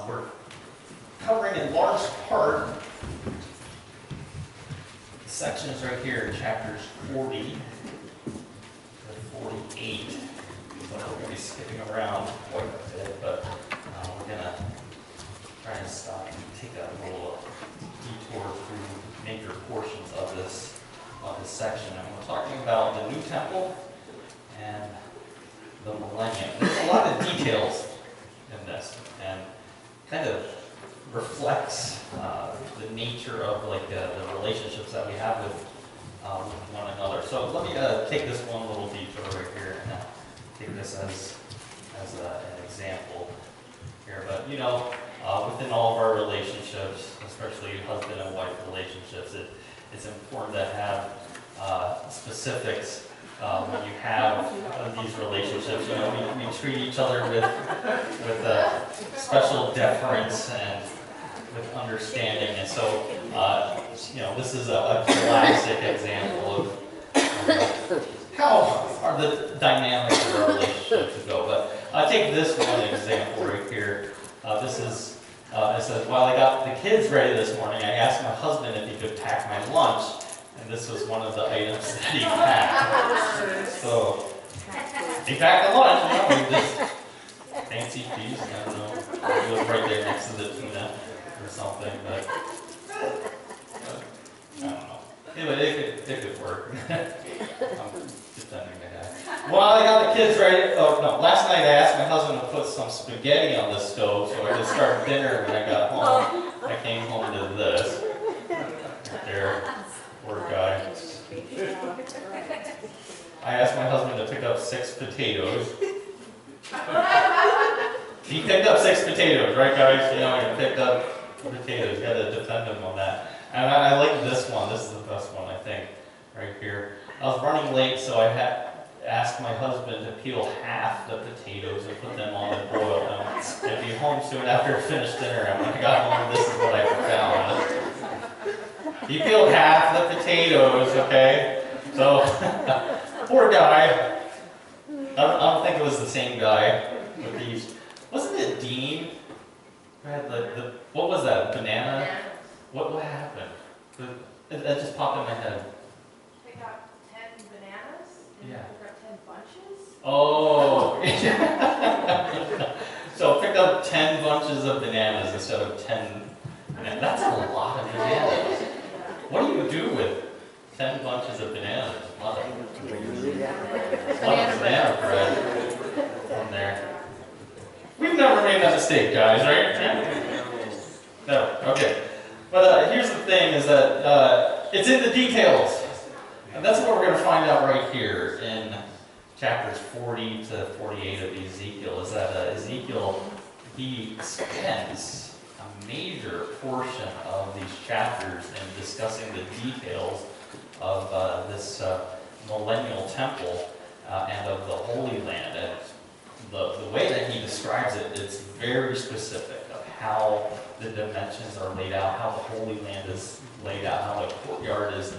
We're covering in large part the sections right here in chapters 40 to 48. So we're going to be skipping around quite a bit, but we're going to try and stop and take a little detour through major portions of this section. And we're talking about the new temple and the Millennium. There's a lot of details in this, and kind of reflects the nature of the relationships that we have with one another. So let me take this one little detour right here and take this as an example here. But within all of our relationships, especially husband and wife relationships, it's important to have specifics. When you have these relationships, we treat each other with special deference and with understanding. And so, this is a classic example of how the dynamics of our relationships go. But I take this one example right here. It says, while I got the kids ready this morning, I asked my husband if he could pack my lunch. And this was one of the items that he packed. So, he packed the lunch, with this fancy piece, I don't know, it was right there next to the tuna or something, but I don't know. Anyway, it could work. I'm pretending to have. While I got the kids ready, last night I asked my husband to put some spaghetti on the stove so I could start dinner when I got home. I came home to this. Right there. Poor guy. I asked my husband to pick up 6 potatoes. He picked up 6 potatoes, right guys? He picked up potatoes. You got to defend him on that. And I like this one. This is the best one, I think, right here. I was running late, so I had asked my husband to peel half the potatoes and put them on the broil. And I'd be home soon after I finished dinner. And when I got home, this is what I found. He peeled half the potatoes, okay? So, poor guy. I don't think it was the same guy with these. Wasn't it Dean? Who had what was that? Banana? What happened? That just popped in my head. They got 10 bananas and yeah. they got 10 bunches. Oh. So picked up 10 bunches of bananas instead of 10 bananas. That's a lot of bananas. What do you do with 10 bunches of bananas? A lot of banana bread from there. We've never made that mistake, guys, right? No, okay. But here's the thing, is that it's in the details. And that's what we're going to find out right here in chapters 40 to 48 of Ezekiel, is that Ezekiel, he spends a major portion of these chapters in discussing the details of this millennial temple and of the Holy Land. And the way that he describes it, it's very specific of how the dimensions are laid out, how the Holy Land is laid out, how the courtyard is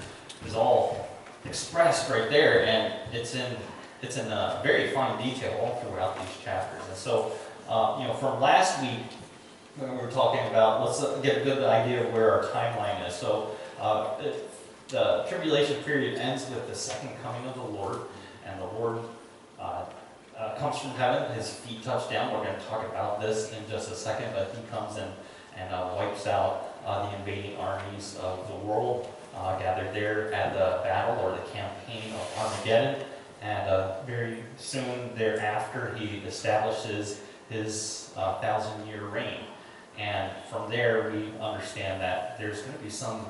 all expressed right there, and it's in very fine detail all throughout these chapters. And so, from last week, when we were talking about, let's get a good idea of where our timeline is. So the tribulation period ends with the second coming of the Lord, and the Lord comes from heaven, his feet touch down. We're going to talk about this in just a second, but he comes and wipes out the invading armies of the world gathered there at the battle or the campaign of Armageddon. And very soon thereafter, he establishes his 1,000-year reign. And from there, we understand that there's going to be some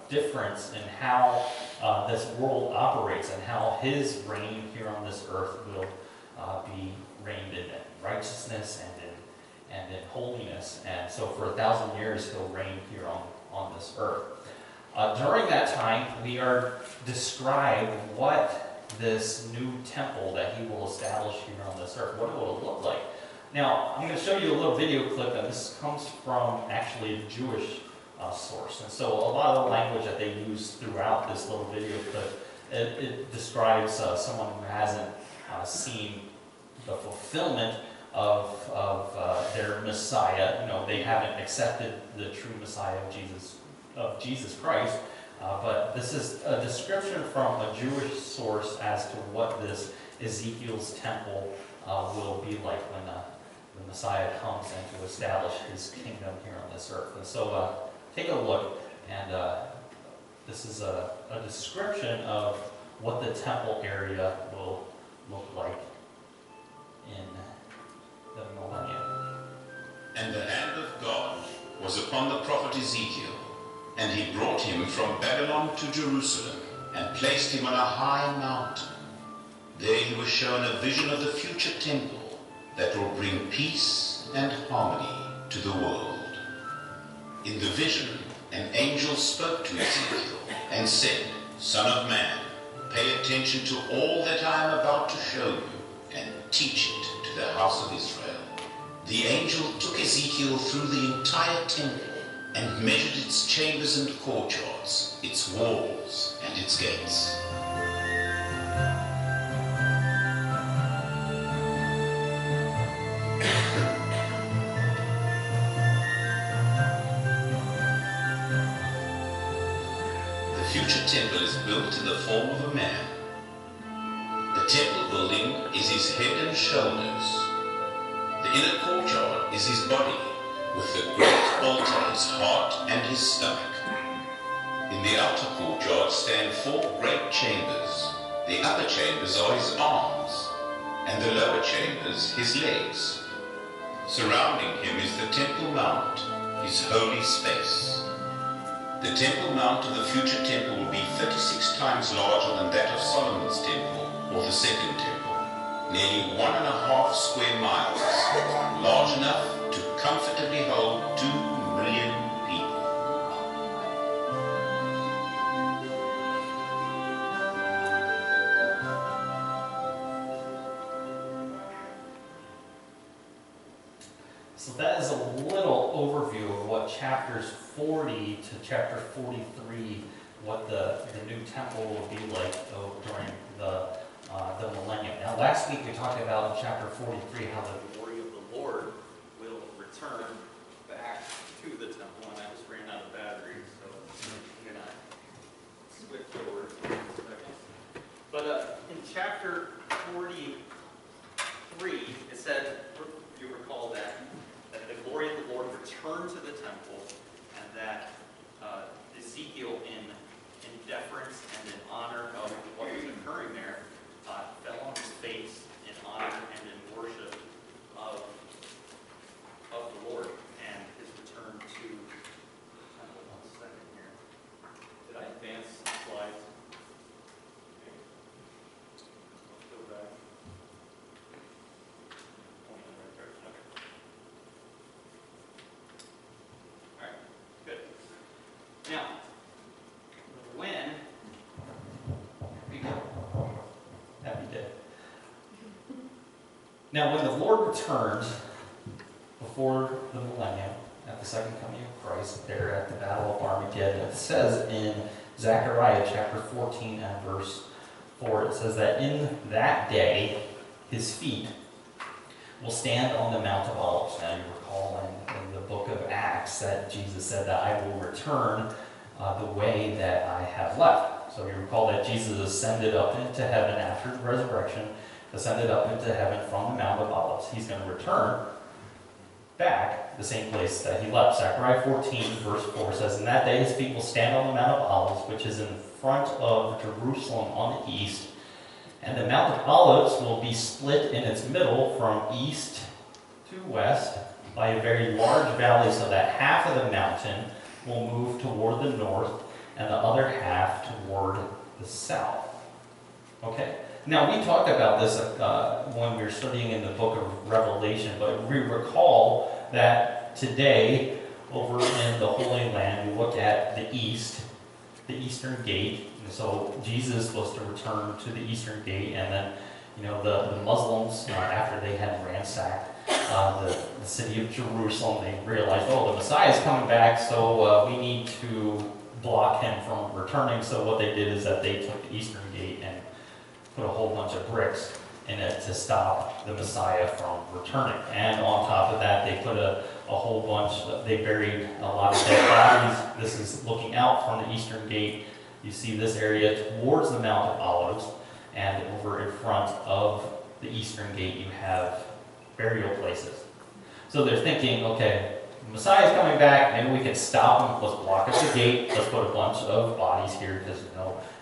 difference in how this world operates and how his reign here on this earth will be reigned in righteousness and in holiness. And so for 1,000 years, he'll reign here on this earth. During that time, we are described what this new temple that he will establish here on this earth, what it will look like. Now, I'm going to show you a little video clip, and this comes from actually a Jewish source. And so a lot of the language that they use throughout this little video clip, it describes someone who hasn't seen the fulfillment of their Messiah. You know, they haven't accepted the true Messiah of Jesus Christ. But this is a description from a Jewish source as to what this Ezekiel's temple will be like when the Messiah comes and to establish his kingdom here on this earth. And so take a look, and this is a description of what the temple area will look like in the millennium. And the hand of God was upon the prophet Ezekiel, and he brought him from Babylon to Jerusalem, and placed him on a high mountain. There he was shown a vision of the future temple that will bring peace and harmony to the world. In the vision, an angel spoke to Ezekiel and said, "Son of man, pay attention to all that I am about to show you, and teach it to the house of Israel." The angel took Ezekiel through the entire temple and measured its chambers and courtyards, its walls and its gates. The future temple is built in the form of a man. The temple building is his head and shoulders. The inner courtyard is his body, with the great altar his heart and his stomach. In the outer courtyard stand 4 great chambers. The upper chambers are his arms, and the lower chambers his legs. Surrounding him is the Temple Mount, his holy space. The Temple Mount of the future temple will be 36 times larger than that of Solomon's temple, or the second temple, nearly 1.5 square miles, large enough to comfortably hold 2 million people. So that is a little overview of what chapters 40 to chapter 43, what the new temple will be like during the millennium. Now, last week we talked about in chapter 43 how the glory of the Lord will return back to the temple, and I just ran out of batteries, so I'm gonna switch over for a second. But in chapter 43, it said, you recall that the glory of the Lord returned to the temple, and that Ezekiel, in deference and in honor of what was occurring there, fell on his face in honor and in worship of the Lord and his return to the temple. 1 second here. Did I advance the slides? Okay. Let's go back. Oh, in the right direction. Okay. All right. Good. Now, when we go. Happy day. Now, when the Lord returns before the millennium, at the second coming of Christ, there at the Battle of Armageddon, it says in Zechariah chapter 14 and verse 4, it says that in that day, his feet will stand on the Mount of Olives. Now, you recall in the book of Acts that Jesus said that I will return the way that I have left. So you recall that Jesus ascended up into heaven after the resurrection, ascended up into heaven from the Mount of Olives. He's going to return back the same place that he left. Zechariah 14 verse 4 says, "In that day his feet will stand on the Mount of Olives, which is in front of Jerusalem on the east. And the Mount of Olives will be split in its middle from east to west by a very large valley, so that half of the mountain will move toward the north and the other half toward the south." Okay? Now, we talked about this when we were studying in the book of Revelation, but we recall that today, over in the Holy Land, we look at the east, the eastern gate. And so Jesus was to return to the eastern gate, and then, the Muslims, after they had ransacked the city of Jerusalem, they realized, the Messiah is coming back, so we need to block him from returning. So what they did is that they took the eastern gate and put a whole bunch of bricks in it to stop the Messiah from returning. And on top of that, they put a whole bunch, they buried a lot of dead bodies. This is looking out from the eastern gate. You see this area towards the Mount of Olives, and over in front of the eastern gate you have burial places. So they're thinking, okay, the Messiah's coming back, maybe we can stop him, let's block up the gate, let's put a bunch of bodies here, because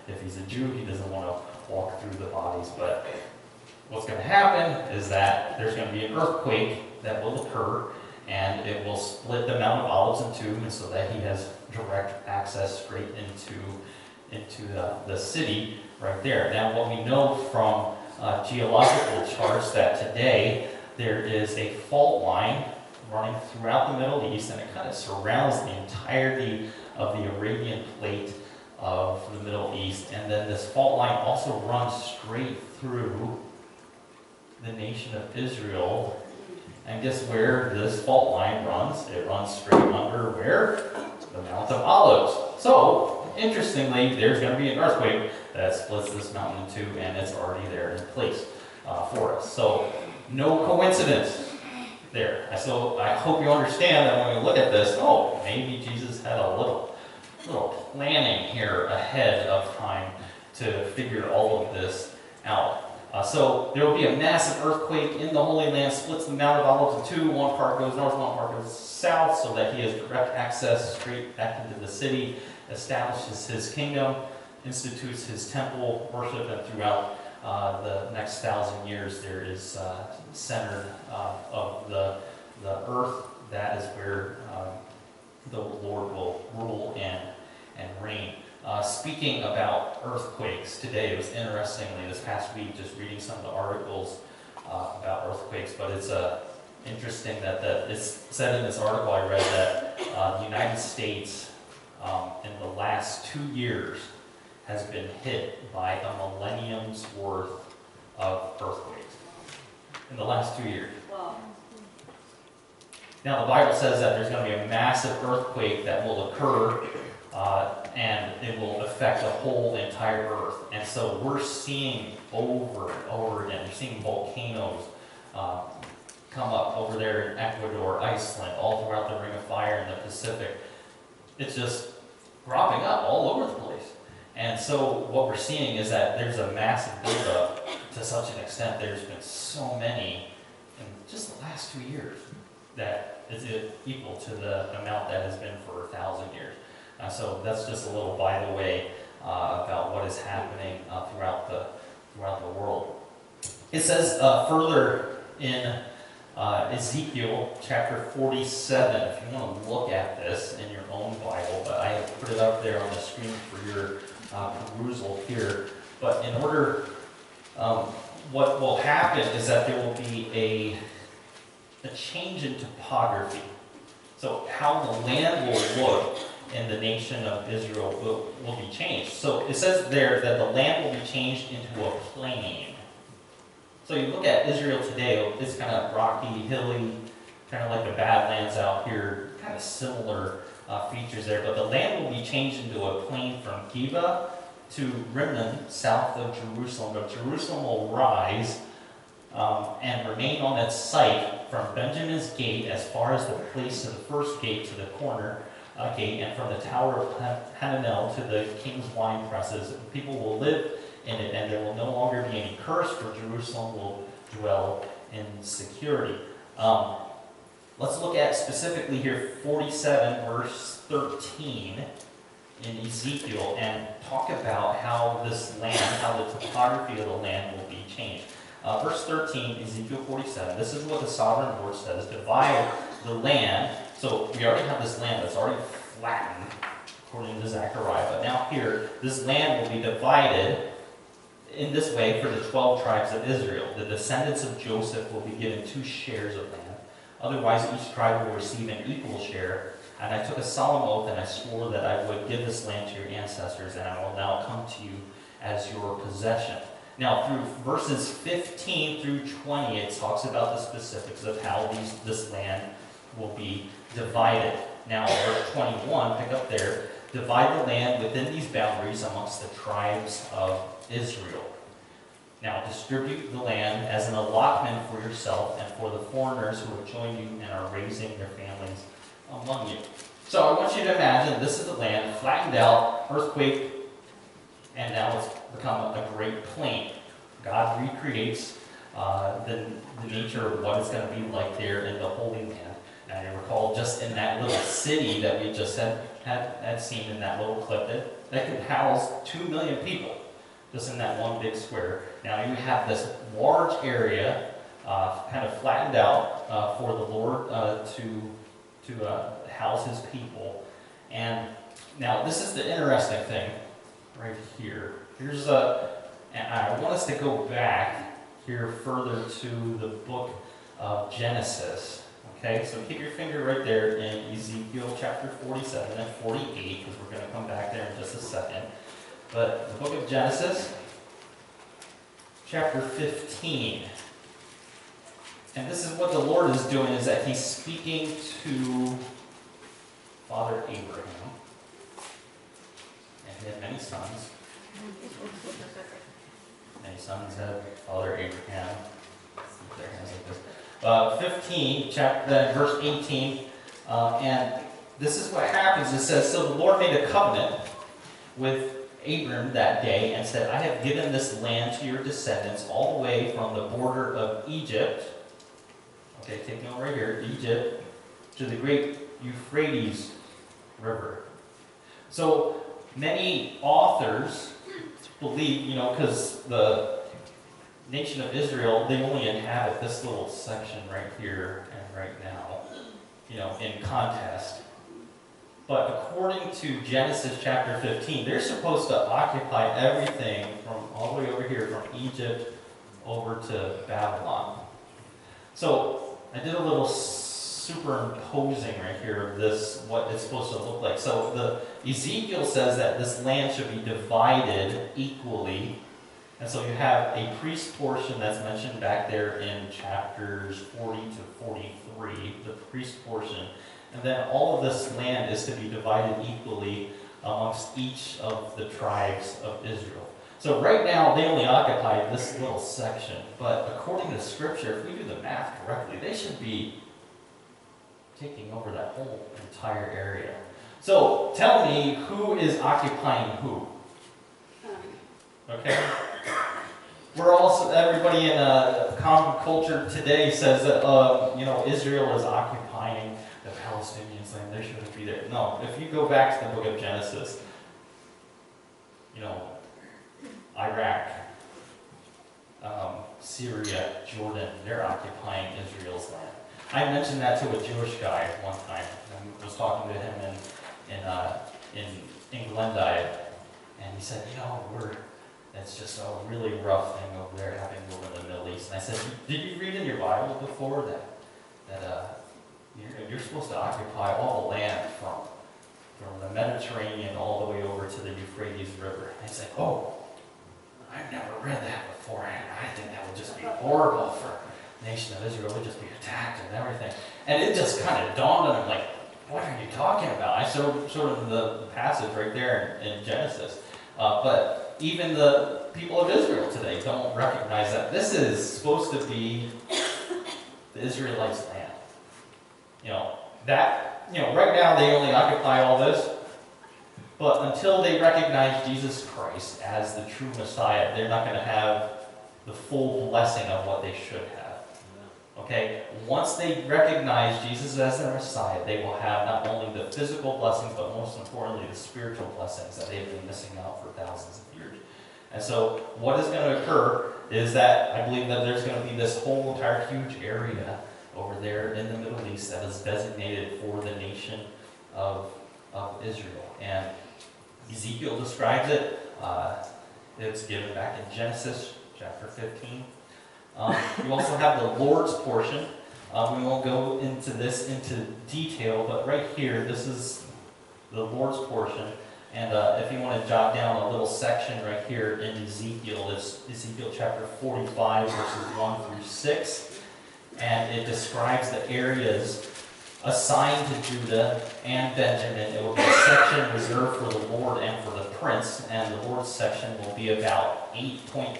if he's a Jew, he doesn't want to walk through the bodies. But what's going to happen is that there's going to be an earthquake that will occur, and it will split the Mount of Olives in two, and so that he has direct access straight into the city right there. Now, what we know from geological charts that today there is a fault line running throughout the Middle East, and it kind of surrounds the entirety of the Arabian plate of the Middle East. And then this fault line also runs straight through the nation of Israel. And guess where this fault line runs? It runs straight under where? The Mount of Olives. So, interestingly, there's going to be an earthquake that splits this mountain in two, and it's already there in place for us. So, no coincidence there. So I hope you understand that when we look at this, maybe Jesus had a little planning here ahead of time to figure all of this out. So there will be a massive earthquake in the Holy Land, splits the Mount of Olives in two. One part goes north, one part goes south, so that he has direct access straight back into the city, establishes his kingdom, institutes his temple worship, and throughout the next 1,000 years there is centered of the earth. That is where the Lord will rule and reign. Speaking about earthquakes today, it was interestingly this past week just reading some of the articles about earthquakes, but it's interesting that it's said in this article I read that the United States in the last 2 years has been hit by a millennium's worth of earthquakes in the last 2 years. Wow. Now the Bible says that there's going to be a massive earthquake that will occur, and it will affect the whole entire earth. And so we're seeing over and over again, you're seeing volcanoes come up over there in Ecuador, Iceland, all throughout the Ring of Fire in the Pacific. It's just cropping up all over the place. And so what we're seeing is that there's a massive buildup to such an extent. There's been so many in just the last 2 years that is equal to the amount that has been for 1,000 years. So that's just a little by the way about what is happening throughout the world. It says further in Ezekiel chapter 47, if you want to look at this in your own Bible, but I have put it up there on the screen for your perusal here. But in order, what will happen is that there will be a change in topography. So how the land will look in the nation of Israel will be changed. So it says there that the land will be changed into a plain. So you look at Israel today, it's kind of rocky, hilly, kind of like the Badlands out here, kind of similar features there. But the land will be changed into a plain from Geba to Rimnon, south of Jerusalem. But Jerusalem will rise and remain on its site from Benjamin's gate as far as the place of the first gate to the corner gate, and from the tower of Hananel to the king's wine presses. People will live in it, and there will no longer be any curse, for Jerusalem will dwell in security. Let's look at specifically here 47 verse 13 in Ezekiel and talk about how this land, how the topography of the land will be changed. Verse 13, Ezekiel 47, this is what the sovereign Lord says: divide the land. So we already have this land that's already flattened, according to Zechariah, but now here, this land will be divided in this way for the 12 tribes of Israel. The descendants of Joseph will be given 2 shares of land. Otherwise, each tribe will receive an equal share. And I took a solemn oath, and I swore that I would give this land to your ancestors, and I will now come to you as your possession. Now, through verses 15 through 20, it talks about the specifics of how this land will be divided. Now, verse 21, pick up there, divide the land within these boundaries amongst the tribes of Israel. Now distribute the land as an allotment for yourself and for the foreigners who have joined you and are raising their families among you. So I want you to imagine this is the land flattened out, earthquake, and now it's become a great plain. God recreates the nature of what it's going to be like there in the Holy Land. And you recall just in that little city that we just had seen in that little clip, that could house 2 million people just in that one big square. Now you have this large area kind of flattened out for the Lord to house his people. And now this is the interesting thing right here. And I want us to go back here further to the book of Genesis. Okay, so keep your finger right there in Ezekiel chapter 47 and 48, because we're going to come back there in just a second. But the book of Genesis, chapter 15. And this is what the Lord is doing, is that he's speaking to Father Abraham. And he had many sons. Many sons had Father Abraham. Keep their hands like this. 15, verse 18, and this is what happens. It says, so the Lord made a covenant with Abram that day and said, I have given this land to your descendants all the way from the border of Egypt, okay, take note right here, Egypt, to the great Euphrates River. So many authors believe, because the nation of Israel, they only inhabit this little section right here and right now, in contest. But according to Genesis chapter 15, they're supposed to occupy everything from all the way over here, from Egypt over to Babylon. So I did a little superimposing right here of this, what it's supposed to look like. So the Ezekiel says that this land should be divided equally. And so you have a priest portion that's mentioned back there in chapters 40 to 43, the priest portion. And then all of this land is to be divided equally amongst each of the tribes of Israel. So right now, they only occupy this little section. But according to Scripture, if we do the math correctly, they should be taking over that whole entire area. So tell me, who is occupying who? Okay? Everybody in common culture today says that, Israel is occupying the Palestinians' land. They shouldn't be there. No, if you go back to the book of Genesis, Iraq, Syria, Jordan, they're occupying Israel's land. I mentioned that to a Jewish guy one time. I was talking to him in Glendive, and he said, it's just a really rough thing over there happening over in the Middle East. And I said, did you read in your Bible before that you're supposed to occupy all the land from the Mediterranean all the way over to the Euphrates River? And he said, oh, I've never read that before, and I think that would just be horrible for the nation of Israel. It would just be attacked and everything. And it just kind of dawned on him, like, what are you talking about? I showed him the passage right there in Genesis. But even the people of Israel today don't recognize that this is supposed to be the Israelites' land. Right now they only occupy all this, but until they recognize Jesus Christ as the true Messiah, they're not going to have the full blessing of what they should have. Okay? Once they recognize Jesus as their Messiah, they will have not only the physical blessings, but most importantly, the spiritual blessings that they've been missing out for thousands of years. And so what is going to occur is that I believe that there's going to be this whole entire huge area over there in the Middle East that is designated for the nation of Israel. And Ezekiel describes it. It's given back in Genesis chapter 15. You also have the Lord's portion. We won't go into this into detail, but right here, this is the Lord's portion. And if you want to jot down a little section right here in Ezekiel, it's Ezekiel chapter 45, verses 1 through 6. And it describes the areas assigned to Judah and Benjamin. It will be a section reserved for the Lord and for the prince, and the Lord's section will be about 8.3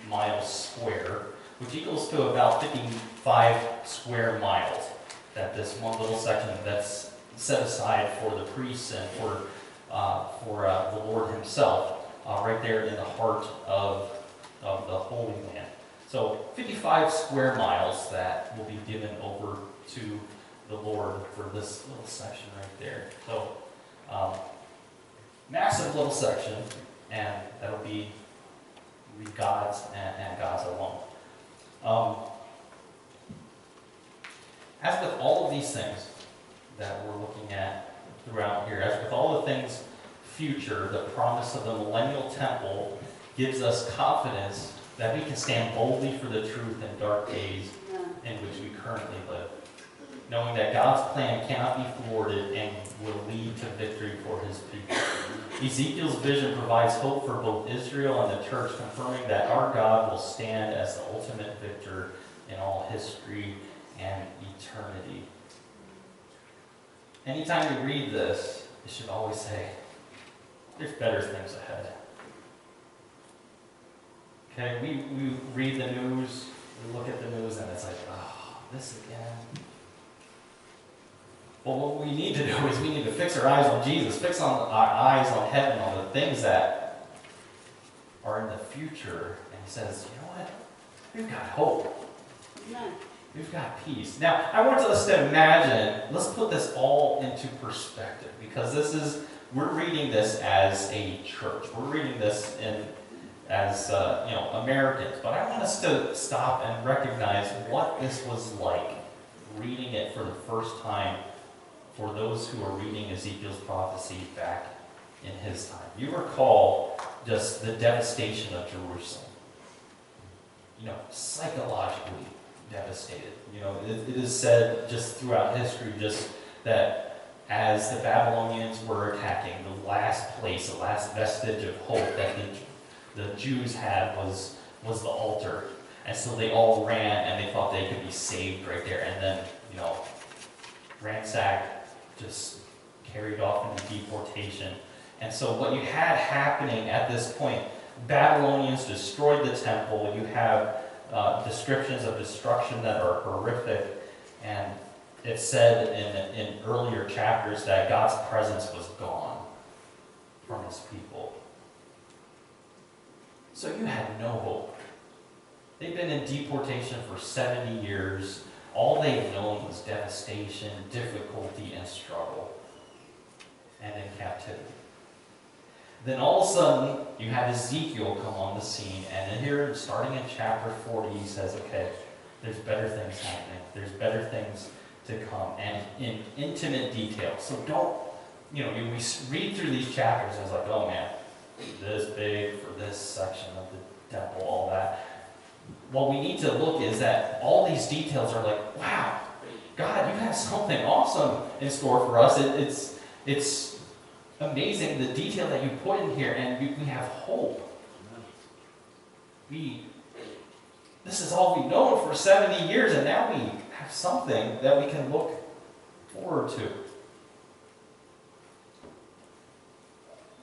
miles square, which equals to about 55 square miles. That this one little section that's set aside for the priests and for the Lord Himself, right there in the heart of the Holy Land. So 55 square miles that will be given over to the Lord for this little section right there. So massive little section, and that'll be God's and God's alone. As with all of these things that we're looking at throughout here, as with all the things future, the promise of the millennial temple gives us confidence that we can stand boldly for the truth in dark days in which we currently live, knowing that God's plan cannot be thwarted and will lead to victory for His people. Ezekiel's vision provides hope for both Israel and the church, confirming that our God will stand as the ultimate victor in all history and eternity. Anytime you read this, you should always say, there's better things ahead. Okay, we read the news, we look at the news, and it's like, oh, this again. Well, what we need to do is we need to fix our eyes on Jesus, fix our eyes on heaven, on the things that are in the future. And He says, you know what? We've got hope. Amen. We've got peace. Now, I want us to imagine, let's put this all into perspective, because we're reading this as a church. We're reading this as Americans. But I want us to stop and recognize what this was like, reading it for the first time for those who are reading Ezekiel's prophecy back in his time. You recall just the devastation of Jerusalem. Psychologically devastated. It is said just throughout history, just that as the Babylonians were attacking, the last place, the last vestige of hope that the Jews had was the altar. And so they all ran and they thought they could be saved right there. And then, ransacked, just carried off into deportation. And so what you had happening at this point, Babylonians destroyed the temple. You have descriptions of destruction that are horrific, and it said in earlier chapters that God's presence was gone from His people. So you had no hope. They've been in deportation for 70 years. All they've known was devastation, difficulty, and struggle, and in captivity. Then all of a sudden, you have Ezekiel come on the scene, and in here, starting in chapter 40, he says, okay, there's better things happening. There's better things to come, and in intimate detail. So don't, we read through these chapters, and it's like, oh man, this big for this section of the temple, all that. What we need to look is that all these details are like, wow, God, you have something awesome in store for us. It's amazing the detail that you put in here, and we have hope. This is all we've known for 70 years, and now we have something that we can look forward to.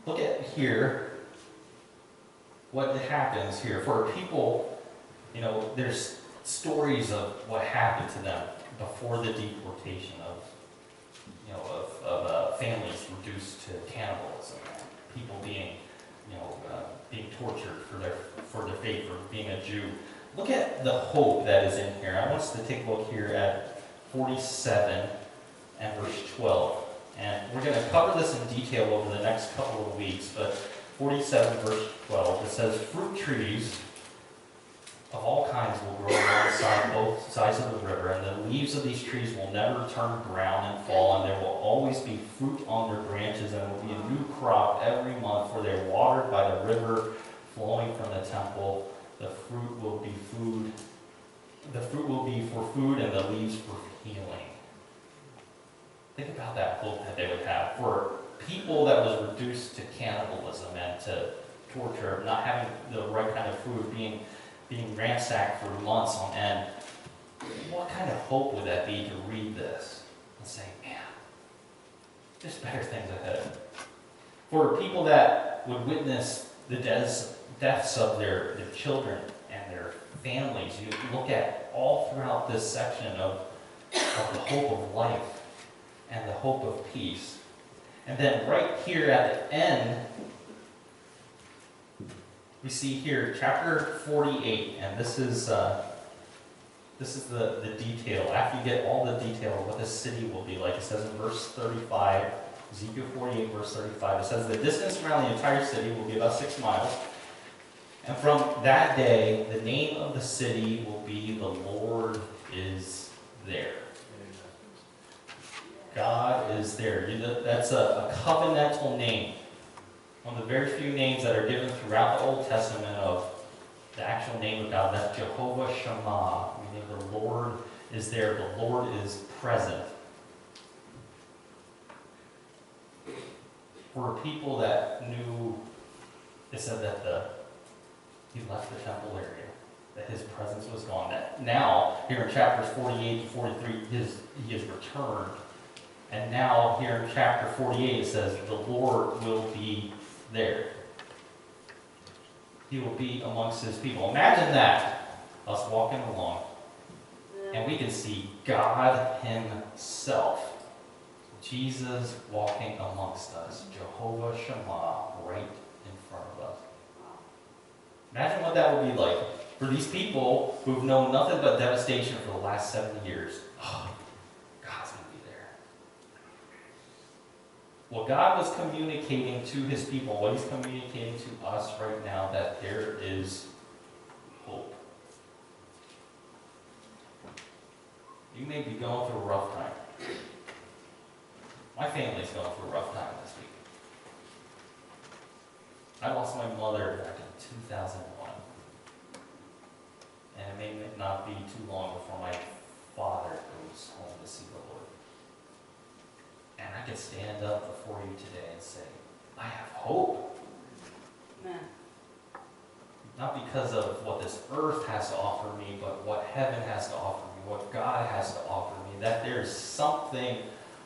Look at here what happens here. For people, there's stories of what happened to them before the deportation of families reduced to cannibalism, people being tortured for their faith, for being a Jew. Look at the hope that is in here. I want us to take a look here at 47 and verse 12. And we're going to cover this in detail over the next couple of weeks, but 47 verse 12, it says, fruit trees of all kinds will grow alongside both sides of the river, and the leaves of these trees will never turn brown and fall, and there will always be fruit on their branches, and will be a new crop every month, for they are watered by the river flowing from the temple. The fruit will be food. The fruit will be for food, and the leaves for healing. Think about that hope that they would have for people that was reduced to cannibalism and to torture, not having the right kind of food, being ransacked for months on end. What kind of hope would that be to read this? and saying, man, there's better things ahead. For people that would witness the deaths of their children and their families, you look at all throughout this section of the hope of life and the hope of peace. And then right here at the end, we see here chapter 48, and this is the detail. After you get all the detail of what this city will be like, it says in verse 35, Ezekiel 48, verse 35, it says, the distance around the entire city will be about 6 miles. And from that day, the name of the city will be the Lord is there. God is there. That's a covenantal name. One of the very few names that are given throughout the Old Testament of the actual name of God. That's Jehovah Shammah, meaning the Lord is there. The Lord is present. For people that knew, it said that he left the temple area, that his presence was gone. That now, here in chapters 48 to 43, he has returned. And now, here in chapter 48, it says, the Lord will be there. He will be amongst his people. Imagine that, us walking along, and we can see God himself, Jesus walking amongst us, Jehovah Shammah, right in front of us. Imagine what that would be like for these people who've known nothing but devastation for the last 70 years. Oh, God's going to be there. Well, God was communicating to his people, what he's communicating to us right now, that there is hope. You may be going through a rough time. My family's going through a rough time this week. I lost my mother back in 2001. And it may not be too long before my father goes home to see the Lord. And I can stand up before you today and say, I have hope. Amen. Not because of what this earth has to offer me, but what heaven has to offer me, what God has to offer me. That there's something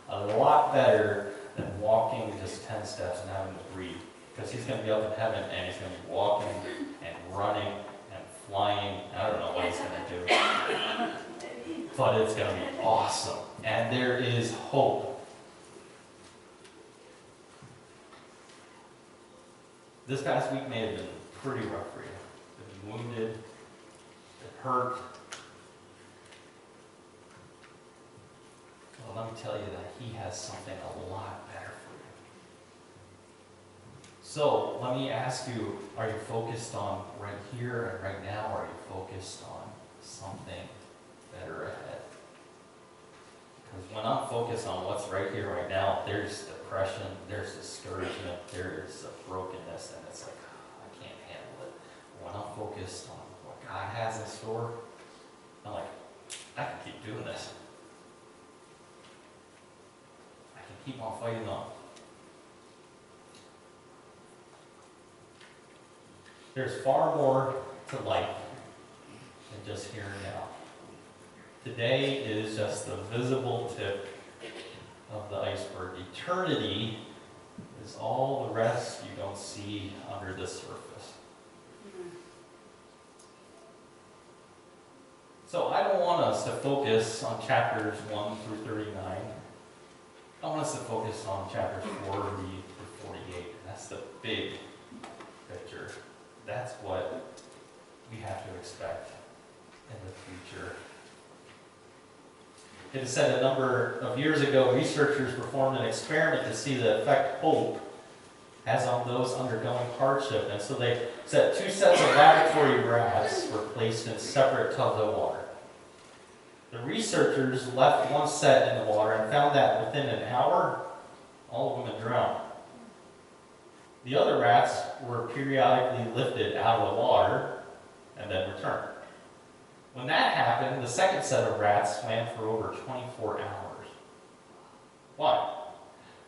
a lot better than walking just 10 steps and having to breathe. Because he's going to be up in heaven and he's going to be walking and running and flying. I don't know what he's going to do. But it's going to be awesome. And there is hope. This past week may have been pretty rough for you. You've been wounded. It hurt. Well, let me tell you that he has something a lot better for you. So, let me ask you, are you focused on right here and right now, or are you focused on something better ahead? Because when I'm focused on what's right here, right now, there's depression, there's discouragement, there's a brokenness, and it's like, oh, I can't handle it. When I'm focused on what God has in store, I'm like, I can keep doing this. I can keep on fighting on. There's far more to life than just here and now. Today is just the visible tip of the iceberg. Eternity is all the rest you don't see under the surface. So I don't want us to focus on chapters 1 through 39. I want us to focus on chapters 40 through 48. That's the big picture. That's what we have to expect in the future. It is said a number of years ago, researchers performed an experiment to see the effect hope has on those undergoing hardship. And so they said 2 sets of laboratory rats were placed in separate tubs of water. The researchers left one set in the water and found that within an hour, all of them had drowned. The other rats were periodically lifted out of the water and then returned. When that happened, the second set of rats swam for over 24 hours. Why?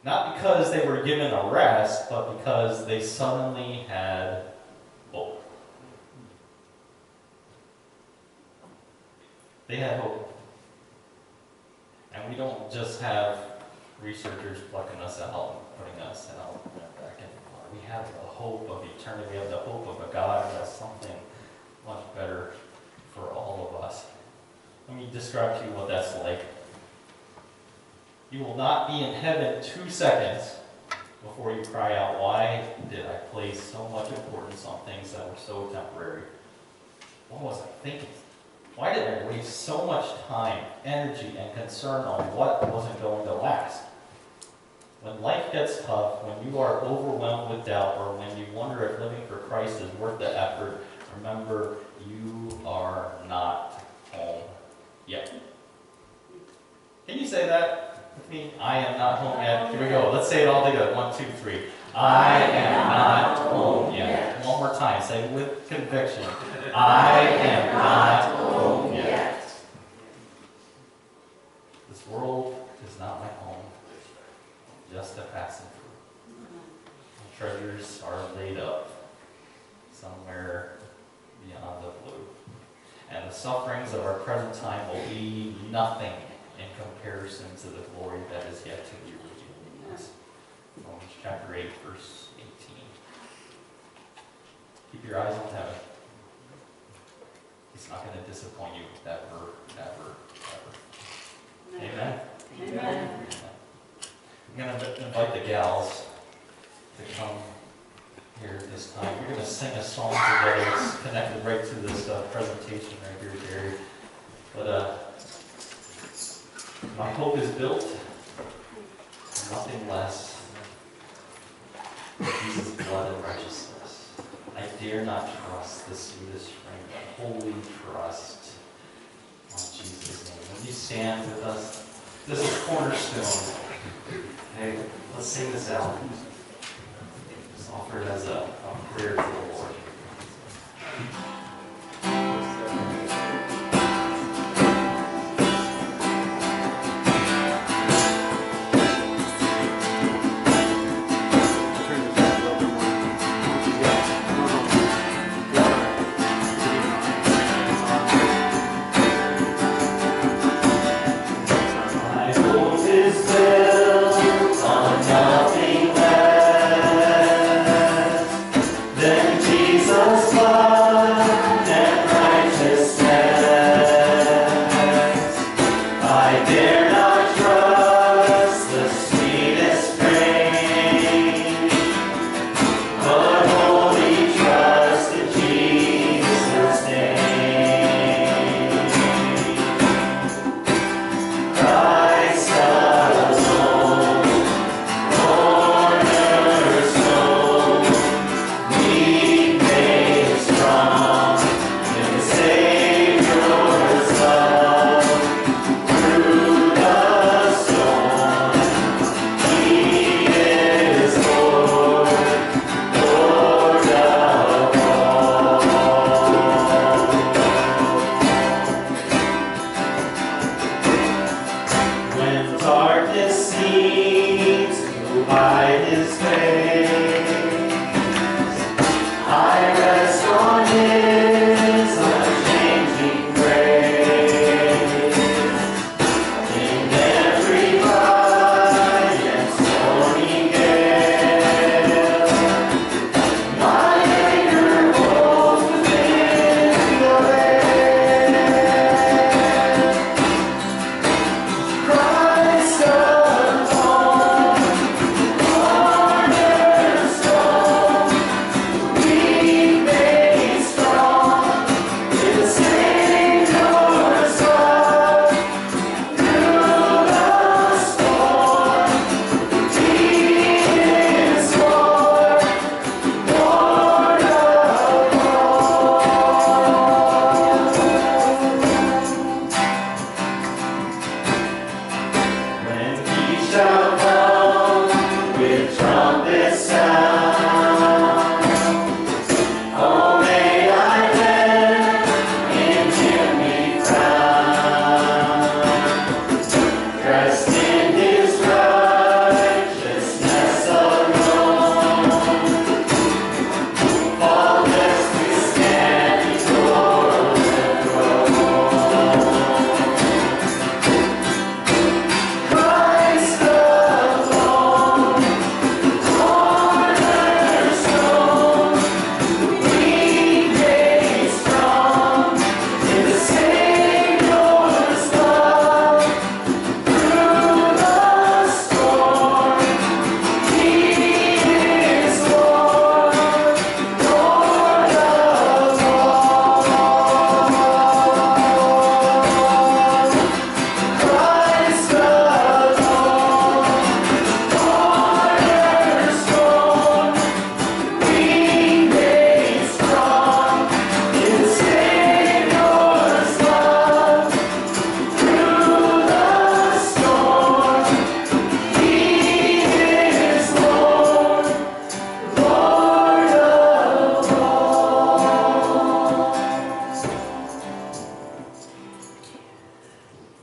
Not because they were given a rest, but because they suddenly had hope. They had hope. And And we don't just have researchers plucking us out and putting us out and back in. We have the hope of eternity. We have the hope of a God who has something much better for all of us. Let me describe to you what that's like. You will not be in heaven 2 seconds before you cry out, why did I place so much importance on things that were so temporary? What was I thinking? Why did I waste so much time, energy, and concern on what wasn't going to last? When life gets tough, when you are overwhelmed with doubt, or when you wonder if living for Christ is worth the effort, remember, you are not home yet. Can you say that with me? I am not home yet. Here we go. Let's say it all together. 1, 2, 3. I am not home yet. One more time. Say it with conviction. I am not home yet. This world is not my home, just a passing through. The treasures are laid up somewhere beyond the blue. And the sufferings of our present time will be nothing in comparison to the glory that is yet to be revealed in us. Romans chapter 8, verse 18. Keep your eyes on heaven. It's not going to disappoint you ever, ever, ever. Amen? Amen. I'm going to invite the gals to come here at this time. We're going to sing a song together. It's connected right to this presentation right here, Jerry. But my hope is built on nothing less than Jesus' blood and righteousness. I dare not trust the sweetest frame, but wholly trust on Jesus' name. Will you stand with us? This is Cornerstone. Okay, let's sing this out. Just offer it as a prayer to the Lord.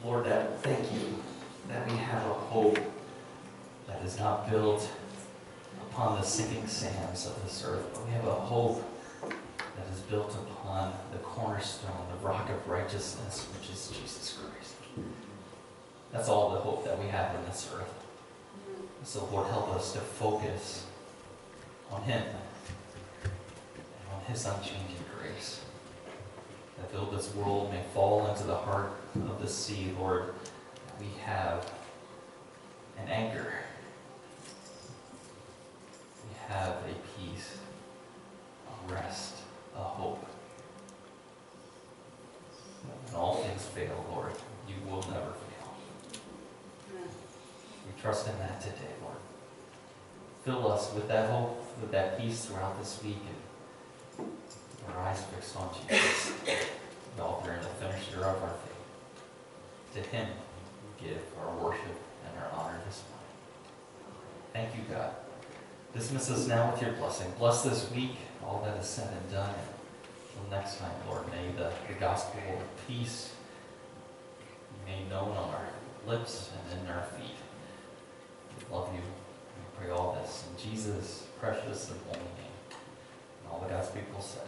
Lord, thank you that we have a hope that is not built upon the sinking sands of this earth, but we have a hope that is built upon the cornerstone, the rock of righteousness, which is Jesus Christ. That's all the hope that we have in this earth. So Lord, help us to focus on Him and on His unchanging grace. That though this world may fall into the heart of the sea, Lord, we have an anchor. We have a peace, a rest, a hope. When all things fail, Lord, you will never fail. We trust in that today, Lord. Fill us with that hope, with that peace throughout this week, and our eyes fixed on Jesus, the author and the finisher of our faith. To Him we give our worship and our honor this morning. Thank you, God. Dismiss us now with your blessing. Bless this week, all that is said and done. Until next time, Lord, may the gospel of peace be made known on our lips and in our feet. We love you. We pray all this in Jesus' precious and holy name. And all the God's people said.